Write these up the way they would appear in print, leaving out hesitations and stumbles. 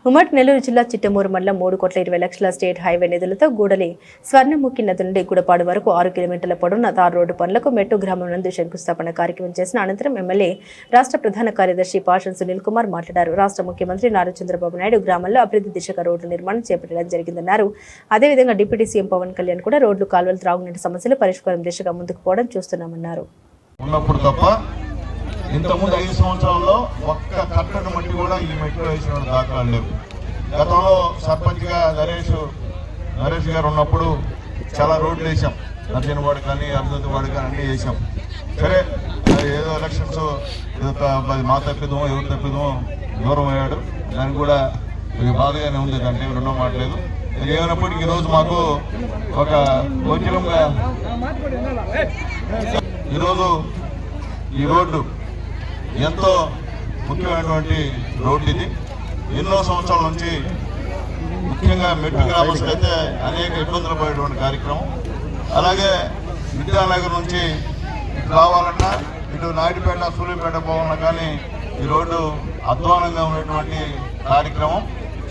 ఉమ్మడి నెల్లూరు జిల్లా చిట్టమూరు మండలం 3,20,00,000 స్టేట్ హైవే నిధులతో గూడలి స్వర్ణముఖి నది నుండి గుడపాడు వరకు 6 కిలోమీటర్ల పొడవున తారు రోడ్డు పనులకు మెట్టు గ్రామం నందు శంకుస్థాపన కార్యక్రమం చేసిన అనంతరం ఎమ్మెల్యే రాష్ట్ర ప్రధాన కార్యదర్శి పాషం సునీల్ కుమార్ మాట్లాడారు. రాష్ట్ర ముఖ్యమంత్రి నారా చంద్రబాబు నాయుడు గ్రామంలో అభివృద్ధి దిశగా రోడ్ల నిర్మాణం చేపట్టడం జరిగిందన్నారు. అదేవిధంగా డిప్యూటీ సీఎం పవన్ కళ్యాణ్ కూడా రోడ్లు, కాలువలు, త్రాగునీటి సమస్యలు పరిష్కారం దిశగా ముందుకు పోవడం చూస్తున్నామన్నారు. ఇంతకుముందు 5 సంవత్సరాల్లో ఒక్క కట్టను మట్టి కూడా ఈ మెట్రో వేసిన దాఖలాలు లేవు. గతంలో సర్పంచ్గా నరేష్ గారు ఉన్నప్పుడు చాలా రోడ్లు వేసాం. నర్జనవాడు కానీ అర్జునవాడు కానీ అన్నీ వేసాం. సరే ఏదో ఎలక్షన్స్ మా తప్పిదమో ఎవరు తప్పిదమో దూరం అయ్యాడు. దానికి కూడా బాధగానే ఉంది, దాంట్లో రెండో మాట్లేదు. ఇది ఏమైనప్పటికీ ఈరోజు మాకు ఒక గోచరంగా ఈరోజు ఈ రోడ్డు ఎంతో ముఖ్యమైనటువంటి రోడ్డు. ఇది ఎన్నో సంవత్సరాల నుంచి ముఖ్యంగా మెట్టు గ్రామస్తులైతే అనేక ఇబ్బందులు పడేటువంటి కార్యక్రమం. అలాగే విద్యానగర్ నుంచి రావాలన్నా ఇటు నాయుడుపేట, సూర్యాపేట పోవాలన్నా కానీ ఈ రోడ్డు అధ్వానంగా ఉన్నటువంటి కార్యక్రమం.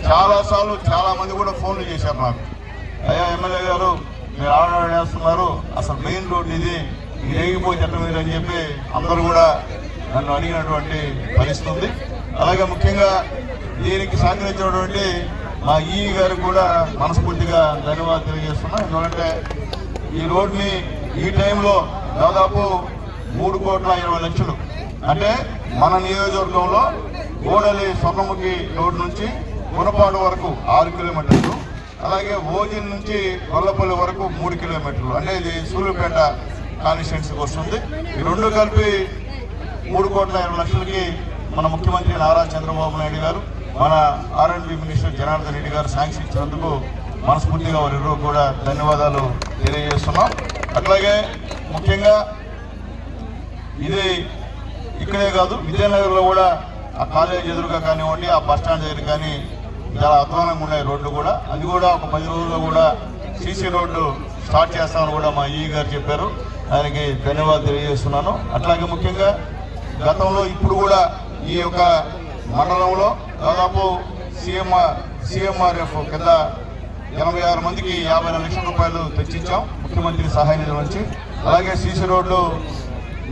చాలాసార్లు చాలామంది కూడా ఫోన్లు చేశారు నాకు, అయ్యా ఎమ్మెల్యే గారు మీరు ఆర్డర్ చేస్తున్నారు, అసలు మెయిన్ రోడ్డు ఇది ఏగిపోయి చెట్ల మీద అని చెప్పి అందరూ కూడా నన్ను అడిగినటువంటి పరిస్థితి ఉంది. అలాగే ముఖ్యంగా దీనికి సహకరించినటువంటి మా ఈ గారికి కూడా మనస్ఫూర్తిగా ధన్యవాదాలు తెలియజేస్తున్నా. ఎందుకంటే ఈ రోడ్ని ఈ టైంలో దాదాపు 3,20,00,000 అంటే మన నియోజకవర్గంలో గూడలి స్వర్ణముఖి రోడ్ నుంచి గుణపాడు వరకు 6 కిలోమీటర్లు, అలాగే ఓజిన్ నుంచి గొల్లపల్లి వరకు 3 కిలోమీటర్లు, అంటే ఇది సూర్యాపేట కాన్స్టిట్యున్సీకి వస్తుంది. ఈ రెండు కలిపి 3,20,00,000కి మన ముఖ్యమంత్రి నారా చంద్రబాబు నాయుడు గారు, మన R&B మినిస్టర్ జనార్దన్ రెడ్డి గారు శాంక్షన్ ఇచ్చినందుకు మనస్ఫూర్తిగా వారిద్దరూ కూడా ధన్యవాదాలు తెలియజేస్తున్నాం. అట్లాగే ముఖ్యంగా ఇది ఇక్కడే కాదు, విజయనగర్లో కూడా ఆ కాలేజ్ ఎదురుగా కానివ్వండి, ఆ బస్టాండ్ దగ్గర కానీ చాలా అధ్వానంగా ఉన్నాయి రోడ్లు కూడా. అది కూడా ఒక 10 రోజుల్లో కూడా సీసీ రోడ్డు స్టార్ట్ చేస్తామని కూడా మా ఈ గారు చెప్పారు. ఆయనకి ధన్యవాదాలు తెలియజేస్తున్నాను. అట్లాగే ముఖ్యంగా గతంలో ఇప్పుడు కూడా ఈ యొక్క మండలంలో దాదాపు CMRF కింద 86 మందికి 50 లక్షల రూపాయలు తెచ్చించాం ముఖ్యమంత్రి సహాయ నిధి నుంచి. అలాగే సీసీ రోడ్లు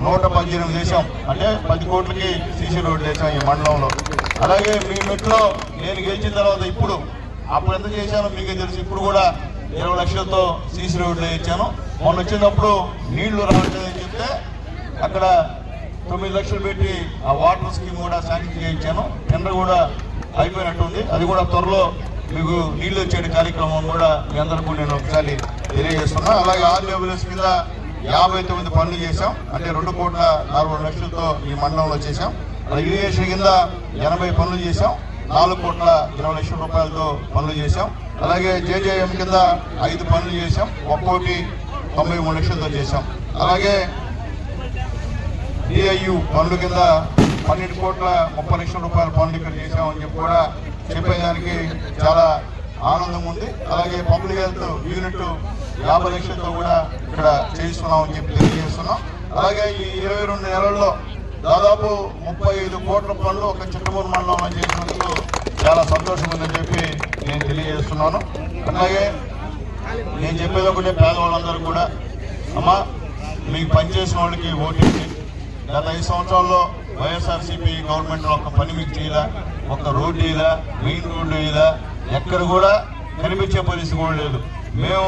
118 వేసాం, అంటే 10 కోట్లకి సీసీ రోడ్లు వేసాం ఈ మండలంలో. అలాగే మీ మెట్లో నేను గెలిచిన తర్వాత ఇప్పుడు అప్పుడు ఎంత చేశానో మీకే తెలుసు. ఇప్పుడు కూడా 20 లక్షలతో సీసీ రోడ్లు వేయించాను. మొన్న వచ్చినప్పుడు నీళ్లు రావట్లేదని చెప్తే అక్కడ 9 లక్షలు పెట్టి ఆ వాటర్ స్కీమ్ కూడా శాంక్షన్ చేయించాను. టెండర్ కూడా అయిపోయినట్టుంది. అది కూడా త్వరలో మీకు నీళ్లు వచ్చే కార్యక్రమం కూడా మీ అందరికీ నేను ఒకసారి తెలియజేస్తున్నా. అలాగే RWS కింద 59 పనులు చేశాం, అంటే 2,40,00,000తో ఈ మండలంలో చేశాం. అలాగే ఇరిగేషన్ కింద 80 పనులు చేశాం, 4,20,00,000 రూపాయలతో పనులు చేశాం. అలాగే JJM కింద 5 పనులు చేశాం, 1,93 లక్షలతో చేశాం. అలాగే DIU పనుల కింద 12,30,00,000 రూపాయల పనులు ఇక్కడ చేశామని చెప్పి కూడా చెప్పేదానికి చాలా ఆనందం ఉంది. అలాగే పబ్లిక్ హెల్త్ యూనిట్ 50 లక్షలతో కూడా ఇక్కడ చేస్తున్నామని చెప్పి తెలియజేస్తున్నాం. అలాగే ఈ 22 నెలల్లో దాదాపు 35 కోట్ల పనులు ఒక చిట్టమూరు మండలంలో చేసినందుకు చాలా సంతోషం ఉందని చెప్పి నేను తెలియజేస్తున్నాను. అలాగే నేను చెప్పేది ఒకటే, పేదవాళ్ళందరూ కూడా అమ్మా మీకు పనిచేసిన వాళ్ళకి ఓటేసి. గత 5 సంవత్సరాల్లో వైఎస్ఆర్సీపీ గవర్నమెంట్ ఒక పని మీకు చేయలా, ఒక రోడ్డు వేయలా, మెయిన్ రోడ్డు వేయలా, ఎక్కడ కూడా కనిపించే పరిస్థితి కూడా లేదు. మేము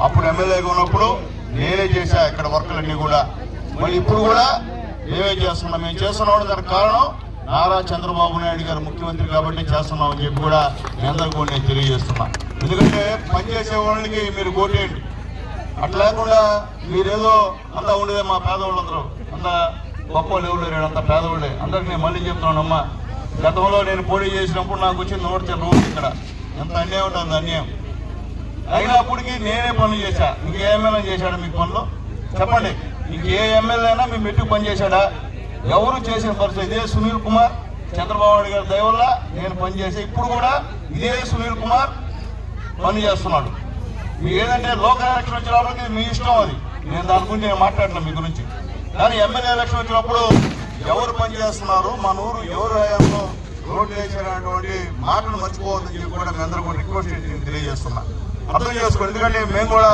అప్పుడు ఎమ్మెల్యేగా ఉన్నప్పుడు నేనే చేశా ఇక్కడ వర్కులన్నీ కూడా, మళ్ళీ ఇప్పుడు కూడా మేమే చేస్తున్నాం. మేము చేస్తున్నాం దానికి కారణం నారా చంద్రబాబు నాయుడు గారు ముఖ్యమంత్రి కాబట్టి చేస్తున్నాం అని చెప్పి కూడా మీ అందరికీ కూడా నేను తెలియజేస్తున్నా. ఎందుకంటే పనిచేసే వాళ్ళకి మీరు కోటేయండి, అట్లా లేకుండా మీరేదో అంతా ఉండేదే మా పేదవాళ్ళందరూ అంతా గొప్ప ఎవరు లేరు, అంత పేదవాళ్ళే. అందరికి నేను మళ్ళీ చెప్తున్నానమ్మా, గతంలో నేను పోటీ చేసినప్పుడు నాకు వచ్చింది 100 రోజు. ఇక్కడ ఎంత అన్యాయం ఉంటుంది, అన్యాయం. అయినప్పటికీ నేనే పనులు చేశా. ఇంకే ఎమ్మెల్యే చేశాడా మీకు పనులు చెప్పండి? ఇంకే ఎమ్మెల్యే అయినా మీ మెట్టుకు పని చేశాడా? ఎవరు చేసిన పరిస్థితి. ఇదే సునీల్ కుమార్ చంద్రబాబు నాయుడు గారి దయ వల్ల నేను పనిచేసే, ఇప్పుడు కూడా ఇదే సునీల్ కుమార్ పని చేస్తున్నాడు. మీకు ఏదంటే లోకల్ ఎలక్షన్ వచ్చినప్పటికీ మీ ఇష్టం, అది నేను దాని గురించి నేను మాట్లాడలేను మీ గురించి. కానీ ఎమ్మెల్యే ఎలక్షన్ వచ్చినప్పుడు ఎవరు పనిచేస్తున్నారు, మన ఊరు ఎవరు హయాంలో రోడ్లు వేసారనేటువంటి మాటను మర్చిపోవద్దని చెప్పి కూడా మీ అందరూ కూడా రిక్వెస్ట్ చేసి తెలియజేస్తున్నా. అర్థం చేసుకోండి, ఎందుకంటే మేము కూడా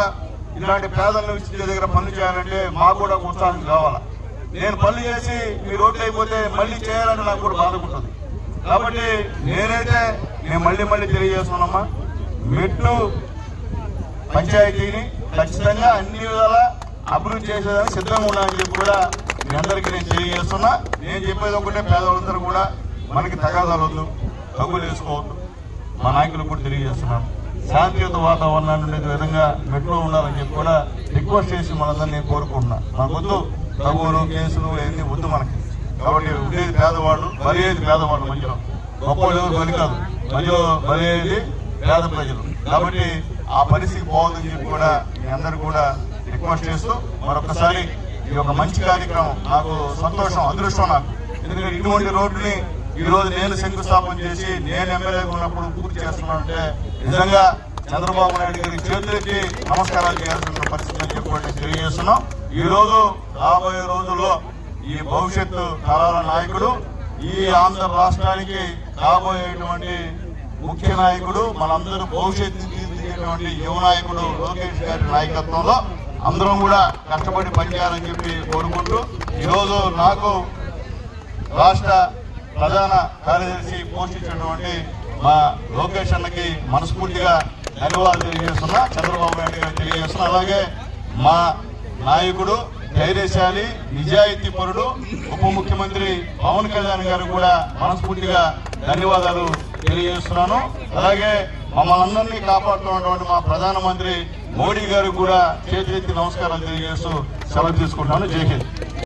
ఇలాంటి పేదలను ఇచ్చే దగ్గర పనులు చేయాలంటే మాకు కూడా ఉత్సాహం కావాలా. నేను పనులు చేసి మీ రోడ్లు అయిపోతే మళ్ళీ చేయాలని నాకు కూడా బాధకుంటుంది. కాబట్టి నేను మళ్ళీ తెలియజేస్తున్నామా, మెట్టు పంచాయతీని ఖచ్చితంగా అన్ని విధాలా అభివృద్ధి చేసేదానికి సిద్ధంగా ఉండాలని చెప్పి కూడా మీ అందరికీ నేను తెలియజేస్తున్నా. నేను చెప్పేది ఒకటే, పేదవాళ్ళందరూ కూడా మనకి తగాదాలు వద్దు, తగ్గులు వేసుకోవద్దు. మా నాయకులకు కూడా తెలియజేస్తున్నాను, శాంతియుత వాతావరణాన్ని ఉండే విధంగా మెట్రో ఉండాలని చెప్పి కూడా రిక్వెస్ట్ చేసి మనందరినీ నేను కోరుకుంటున్నాను. మనకు వద్దు తగులు కేసులు ఇవన్నీ వద్దు మనకి. కాబట్టి ఉండేది పేదవాళ్ళు, బలి అయ్యేది పేదవాళ్ళు, మధ్యలో గొప్పవాళ్ళు ఎవరు బలి కాదు, మధ్యలో బలి అయ్యేది పేద ప్రజలు. కాబట్టి ఆ పరిస్థితి పోవద్దని చెప్పి కూడా మీ అందరూ కూడా రిక్వెస్ట్ చేస్తూ మరొకసారి ఈ యొక్క మంచి కార్యక్రమం నాకు సంతోషం, అదృష్టం నాకు. ఎందుకంటే ఇటువంటి రోడ్డుని ఈ రోజు నేను శంకుస్థాపన చేసి నేను ఎమ్మెల్యేగా ఉన్నప్పుడు పూర్తి చేస్తున్నానంటే నిజంగా చంద్రబాబు నాయుడు గారికి చేతులెత్తి నమస్కారాలు చేయాల్సిన పరిస్థితి అని చెప్పి తెలియజేస్తున్నాం. ఈ రోజు రాబోయే రోజుల్లో ఈ భవిష్యత్తు తరాల నాయకుడు, ఈ ఆంధ్ర రాష్ట్రానికి కాబోయేటువంటి ముఖ్య నాయకుడు, మనందరూ భవిష్యత్తు తీర్చిదిద్దేటువంటి యువ నాయకుడు లోకేష్ గారి నాయకత్వంలో అందరం కూడా కష్టపడి పనిచేయాలని చెప్పి కోరుకుంటూ, ఈరోజు నాకు రాష్ట్ర ప్రధాన కార్యదర్శి పోస్ట్ ఇచ్చినటువంటి మా లోకేష్ అన్నకి మనస్ఫూర్తిగా ధన్యవాదాలు తెలియజేస్తున్నా, చంద్రబాబు నాయుడు గారికి తెలియజేస్తున్నా. అలాగే మా నాయకుడు, ధైర్యశాలి, నిజాయితీ పరుడు ఉప ముఖ్యమంత్రి పవన్ కళ్యాణ్ గారు కూడా మనస్ఫూర్తిగా ధన్యవాదాలు తెలియజేస్తున్నాను. అలాగే మమ్మల్ని అందరినీ కాపాడుతున్నటువంటి మా ప్రధానమంత్రి మోడీ గారికి కూడా చేతులెత్తి నమస్కారాలు తెలియజేస్తూ సెలవు తీసుకుంటున్నాను. జై హింద్.